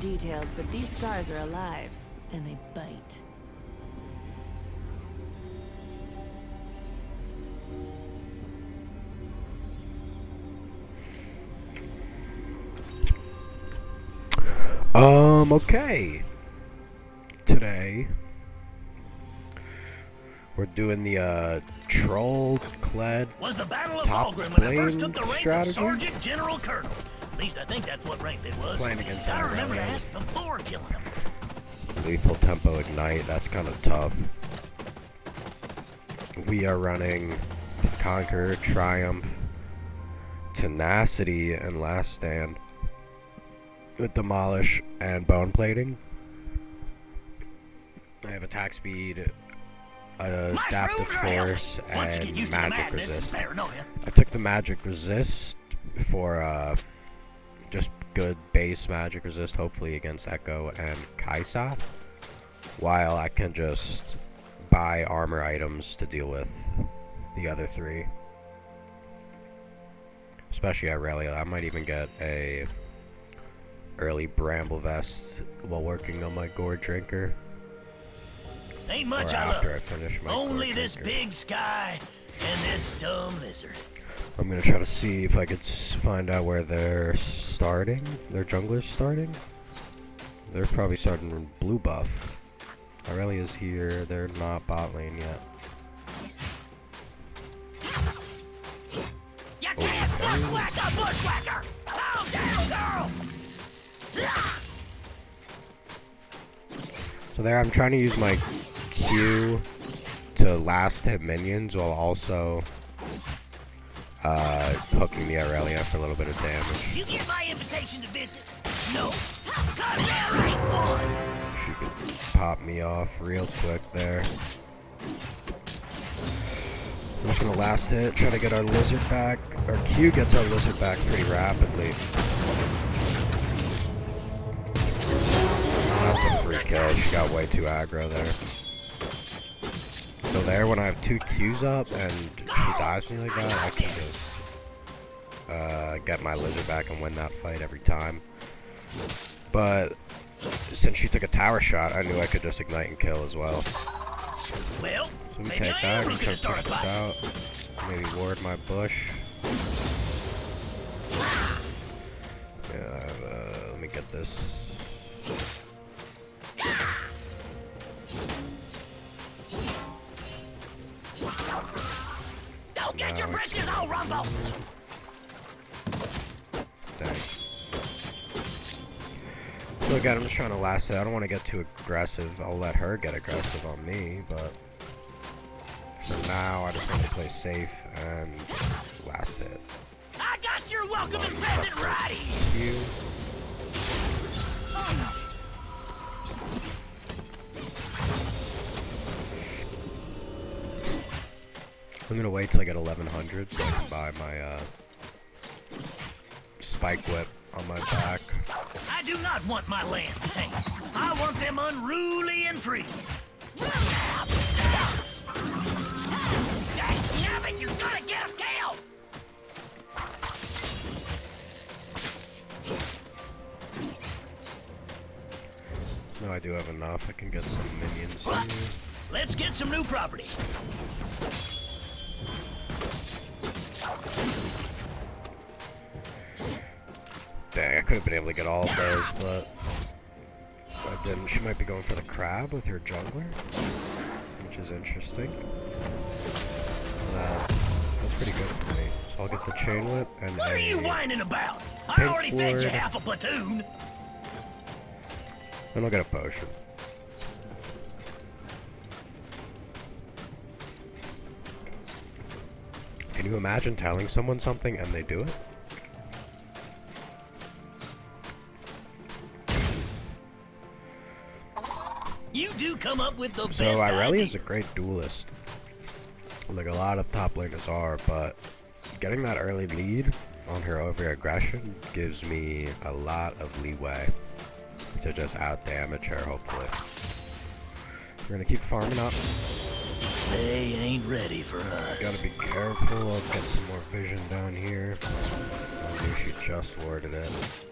details, but these stars are alive, and they bite. Okay. Today, we're doing the, Troll Kled was the Battle of Dahlgren when I first took the rank strategy. of Sergeant General Colonel. At least I think that's what rank it was. Playing against I remember to Irelia. ask before killing him. Lethal Tempo Ignite, that's kind of tough. We are running Conquer, Triumph, Tenacity, and Last Stand with Demolish and Bone Plating. I have Attack Speed, Adaptive Force, and Magic Resist. I took the Magic Resist for just good base Magic Resist, hopefully against Echo and Kaisa, while I can just buy armor items to deal with the other three. Especially Irelia. I might even get a early Bramble Vest while working on my Gore Drinker. Ain't much I after love. I finish my Only Gore this Drinker. big sky and this dumb lizard. I'm gonna try to see if I could find out where they're starting. Their jungler's starting. They're probably starting in blue buff. Irelia's here. They're not bot lane yet. You can't bushwhack a bushwhacker! Calm down, girl! So there, I'm trying to use my Q to last hit minions while also hooking the Irelia for a little bit of damage. You get my invitation to visit? No. Cause there ain't one! She could pop me off real quick there. I'm just gonna last hit, try to get our lizard back. Our Q gets our lizard back pretty rapidly. That's a free kill. She got way too aggro there. So there, when I have two Qs up and she dives me like that, I can just get my lizard back and win that fight every time. But since she took a tower shot, I knew I could just ignite and kill as well. Well, So we maybe take I that, am we looking try to to push start a this fight. out. Maybe ward my bush. Yeah, let me get this. Don't get your britches all rumble! Dang. So again, I'm just trying to last it. I don't want to get too aggressive. I'll let her get aggressive on me, but for now, I just want to play safe and last it. I got your welcome and present ready! You. I'm gonna wait till I get 1100 so I can buy my spike whip on my back. I do not want my land tamed. I want them unruly and free. Damn it, you're gonna get a kill! No, I do have enough. I can get some minions here. Let's get some new property. Dang, I could have been able to get all of those, but I didn't. She might be going for the crab with her jungler, which is interesting. That's pretty good for me. So I'll get the chain whip and What are you a whining about? I pink already fed you ward. half a platoon. and I'll get a potion. Can you imagine telling someone something and they do it? You do come up with the So best Irelia ideas. is a great duelist, like a lot of top laners are, but getting that early lead on her over-aggression gives me a lot of leeway to just out-damage her, hopefully. We're gonna keep farming up. They ain't ready for us. Gotta be careful. I'll get some more vision down here. I knew she just warded it.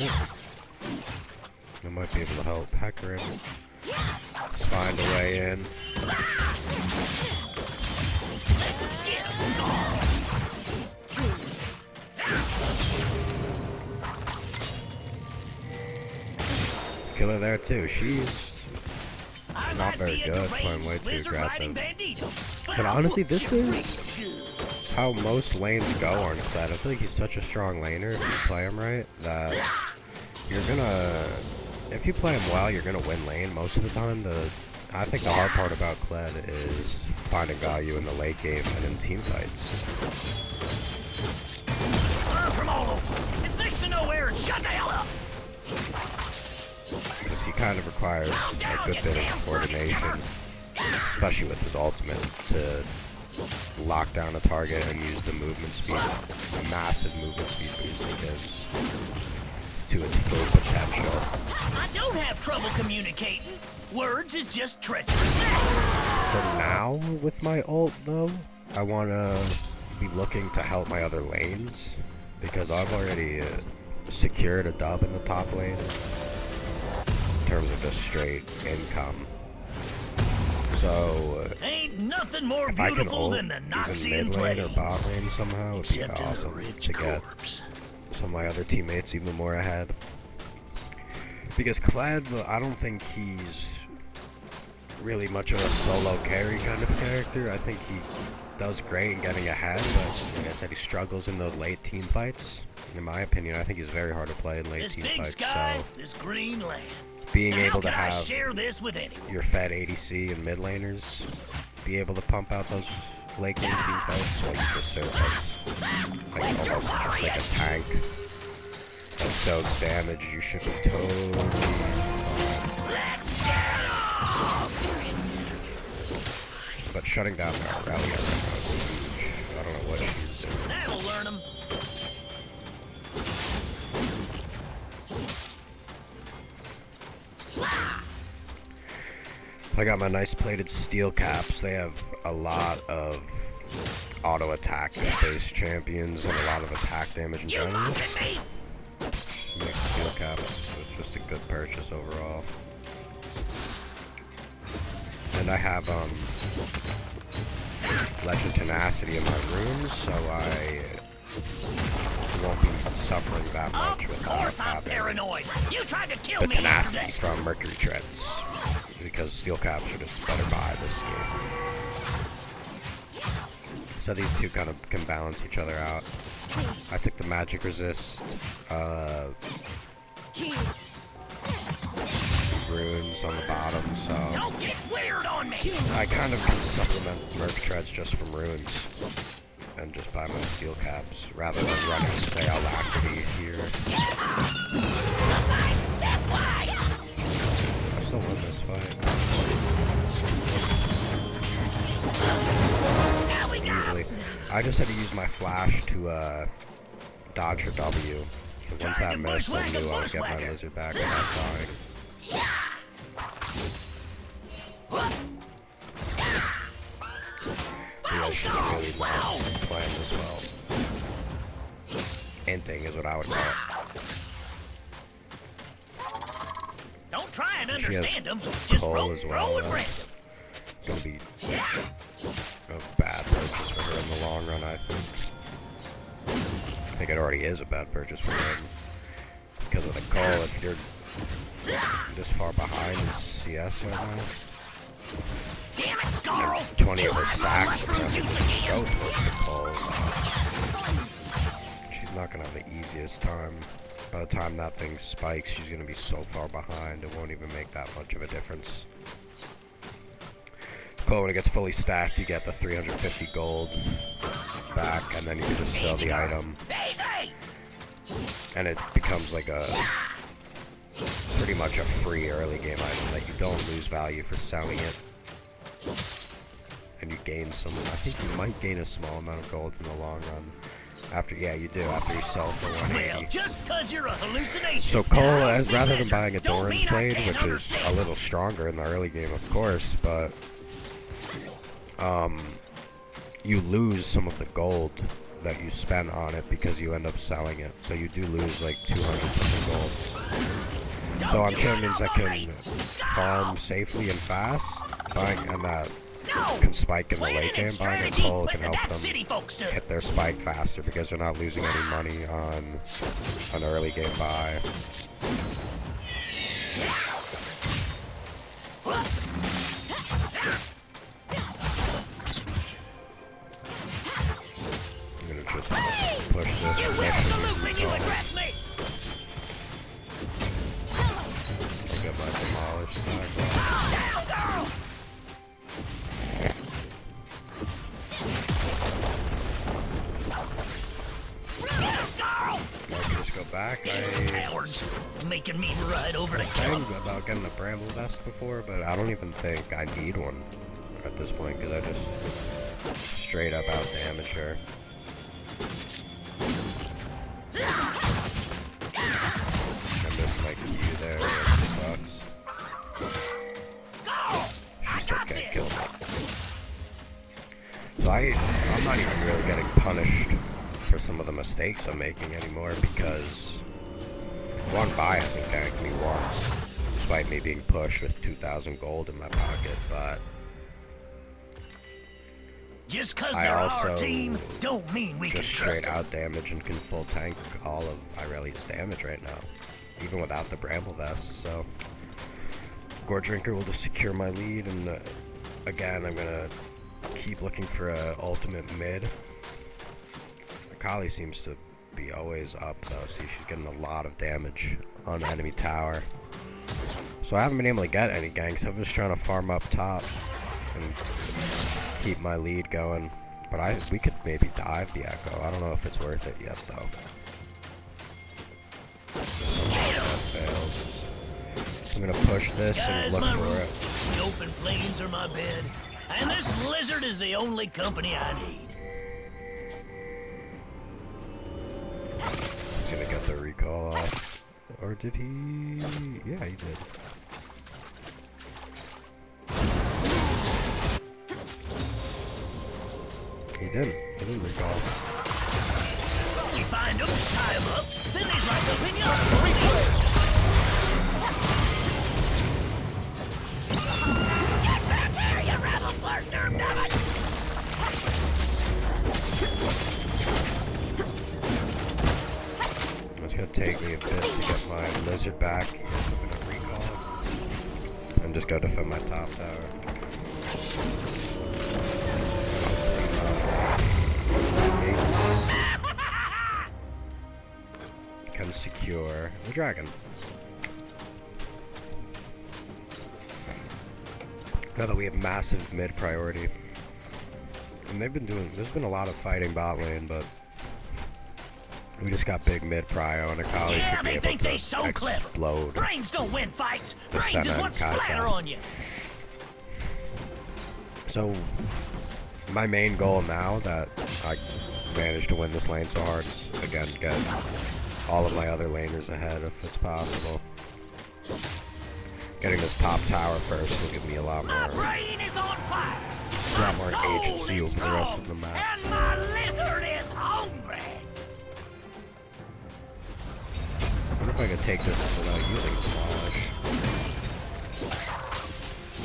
right? I might be able to help Hecarim find a way in. Killer there too. She's not very good, playing way too aggressive. But honestly, this is how most lanes go on Kled. I feel like he's such a strong laner if you play him right, that you're gonna, if you play him well, you're gonna win lane most of the time. I think the hard part about Kled is finding value in the late game and in team fights. From all over. It's next to nowhere and shut the hell up. Because he kind of requires a good bit of coordination, especially with his ultimate, to lock down a target and use the movement speed, a massive movement speed boost he gives to its full potential. I don't have trouble communicating. Words is just treachery. For now, with my ult though, I want to be looking to help my other lanes, because I've already secured a dub in the top lane in terms of just straight income. So ain't nothing more if I can beautiful ult than the even mid lane or bot lane somehow, it'd be awesome to get some of my other teammates even more ahead. Because Kled, I don't think he's really much of a solo carry kind of character. I think he does great in getting ahead, but like I said, he struggles in those late team fights. In my opinion, I think he's very hard to play in late team fights. Sky, this green land. Being able to have share this with your fed ADC and mid laners be able to pump out those late game team fights while you just serve as like almost just like a tank that soaks damage, you should be totally but shutting down their Irelia right now is huge. I don't know what she's doing. That'll learn them. I got my nice plated steel caps. They have a lot of auto attack based champions and a lot of attack damage in general. Make steel caps. It's just a good purchase overall. And I have Legend Tenacity in my rooms, so I won't be suffering that much with having the tenacity from Mercury Treads, because steel caps are just better buy this game. So these two kind of can balance each other out. I took the magic resist, runes on the bottom, so don't get weird on me. I kind of can supplement Merc Treads just from runes and just buy my steel caps rather than running stay alacrity here. I still won this fight. Easily. I just had to use my flash to dodge her W. Because once that missed, I knew I would get my lizard back without dying. Yeah, she's really not playing this well. Inting is what I would call it. Don't try and she understand them. has Just Cole roll, as well. That's gonna be a bad purchase for her in the long run, I think. I think it already is a bad purchase for him. Because of the Cole, if you're this far behind in CS right now. damn it, Scarl! 20 of her stacks are going to just go towards the Cole. She's not going to have the easiest time. By the time that thing spikes, she's going to be so far behind, it won't even make that much of a difference. Cole, when it gets fully stacked, you get the 350 gold back, and then you can just sell the item. And it becomes like a pretty much a free early game item that you don't lose value for selling it. And you gain some, I think you might gain a small amount of gold in the long run. After, yeah, you do, after you sell for 180. Well, just 'cause you're a hallucination. So Cole, rather than buying a Doran's Blade, which is a little stronger in the early game, of course, but you lose some of the gold that you spent on it because you end up selling it. So you do lose like 200 something gold. So I'm sure it means I can farm safely and fast, and that can spike in the late game. Buying a coal can help them hit their spike faster because they're not losing any money on an early game buy. I'm gonna just push this. You will salute when you address me. I'll get my demolished stack. I can just go back. Cowards, making me ride over to kill I thought about getting a bramble vest before, but I don't even think I need one at this point because I just straight up out damage her. I missed my Q there. That sucks. She still can't kill me. So I'm not even really getting punished for some of the mistakes I'm making anymore because one buy hasn't ganked me once, despite me being pushed with 2,000 gold in my pocket, but just cause they're our team don't mean we can just trust straight out damage and can full tank all of Irelia's damage right now, even without the bramble vest. So Gore Drinker will just secure my lead, and again I'm gonna keep looking for a ultimate mid. Kali seems to be always up though, so she's getting a lot of damage on enemy tower. So I haven't been able to get any ganks. I'm just trying to farm up top and keep my lead going. But we could maybe dive the Echo. I don't know if it's worth it yet though. Fails. So I'm gonna push this and look for it. The open plains are my bed, and this lizard is the only company I need. He's gonna get the recall off. Or did he? Yeah, he did. He didn't recall. We find him, tie him up, then he's like a pinata. Get back here, you rebel flirt, dammit! It's gonna take me a bit to get my lizard back. I'm gonna recall and just go defend my top tower. Can secure the dragon. Now that we have massive mid priority, and there's been a lot of fighting bot lane, but we just got big mid prio, and Akali should be able to explode. Brains don't win fights. Brains Senna is what and Kai'Sa. splatter on you. So my main goal now that I managed to win this lane so hard is again get all of my other laners ahead if it's possible. Getting this top tower first will give me a lot more agency over the rest of the map. And my lizard is hungry. I wonder if I could take this without using Demolish.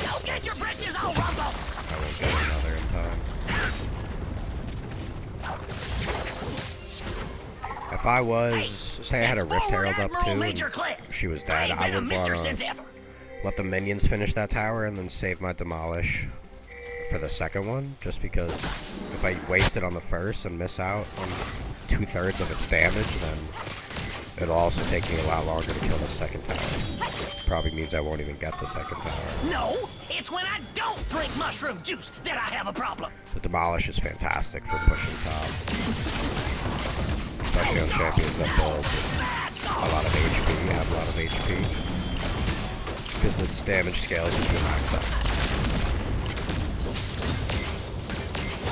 Don't get your britches all rumble. I won't get another in time. If I was, say I had a Rift Herald up too, and she was dead, I would want to let the minions finish that tower and then save my Demolish for the second one, just because if I waste it on the first and miss out on 2/3 of its damage, then it'll also take me a lot longer to kill the second tower. Probably means I won't even get the second tower. No, it's when I don't drink mushroom juice that I have a problem. The Demolish is fantastic for pushing top. Especially on champions that build a lot of HP, have a lot of HP. Because its damage scales into a max up.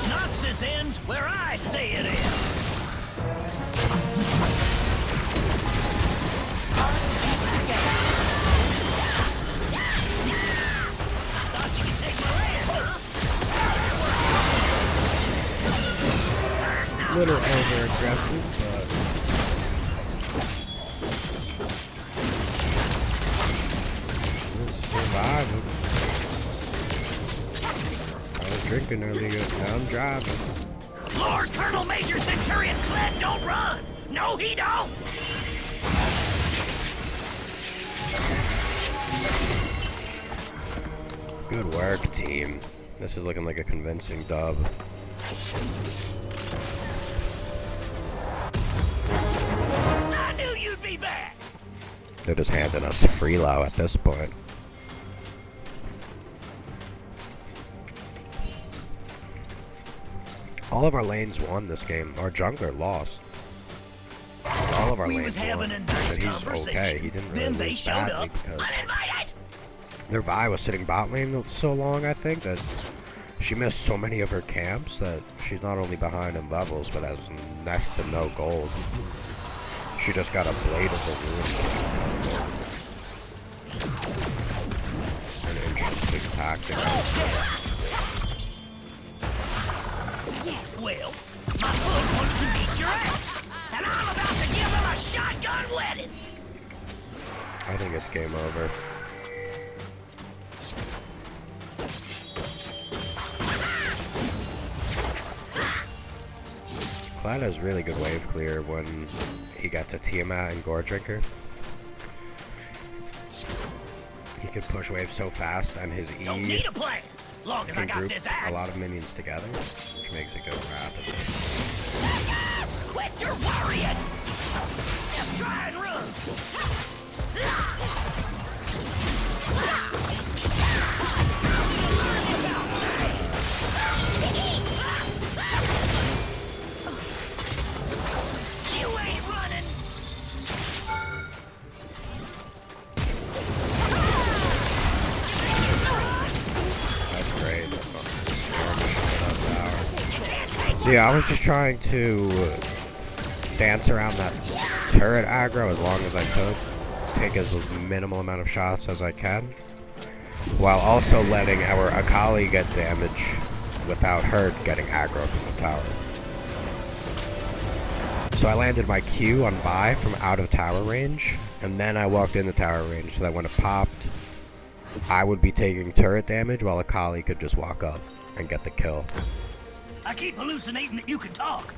Noxus ends where I say it ends. little over aggressive, but we're surviving. I was drinking earlier, now I'm driving. Lord Colonel Major Centurion Kled don't run! No, he don't! Good work, team. This is looking like a convincing dub. I knew you'd be back! They're just handing us freelow at this point. All of our lanes won this game. Our jungler lost. All of our lanes won. But he's okay. He didn't really lose badly because their Vi was sitting bot lane so long, I think, that she missed so many of her camps that she's not only behind in levels, but has next to no gold. She just got a Blade of the Ruin. An interesting tactic. Well, my foot wanted to beat your ass, and I'm about to give him a shotgun wedding! I think it's game over. Kled has really good wave clear when he got to Tiamat and Gore Drinker. He could push waves so fast, and his E Don't need a plan, long as I can got group this a axe. lot of minions together, which makes it go rapidly. Quit your worrying! Just try and run! You ain't running! That's great. So yeah, I was just trying to dance around that turret aggro as long as I could, take as minimal amount of shots as I can, while also letting our Akali get damage without her getting aggro from the tower. So I landed my Q on Vi from out of tower range, and then I walked into tower range so that when it popped, I would be taking turret damage while Akali could just walk up and get the kill. I keep hallucinating that you can talk.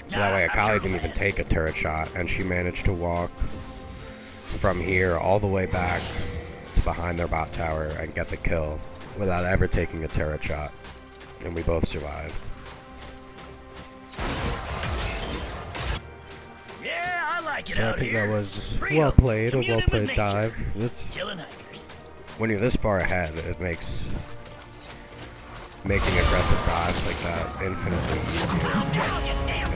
So that way Akali didn't even take a turret shot, and she managed to walk from here all the way back to behind their bot tower and get the kill without ever taking a turret shot. And we both survived. Yeah, I like it So I out think here. that was Freedom, well played, a well communing with played nature, dive. killing hikers. When you're this far ahead, it makes making aggressive dives like that infinitely easier. I'm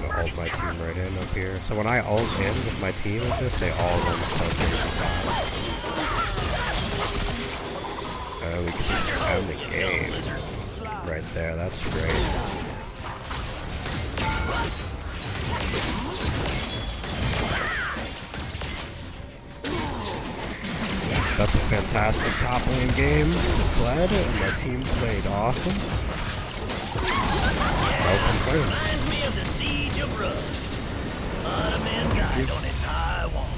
gonna ult my team right in up here. So when I ult in with my team like this, they all run so fast. We can end the game right there. That's great. That's a fantastic top lane game. Kled and my team played awesome. No complaints. Reminds me of the siege of Rome. A lot of men died on its high wall.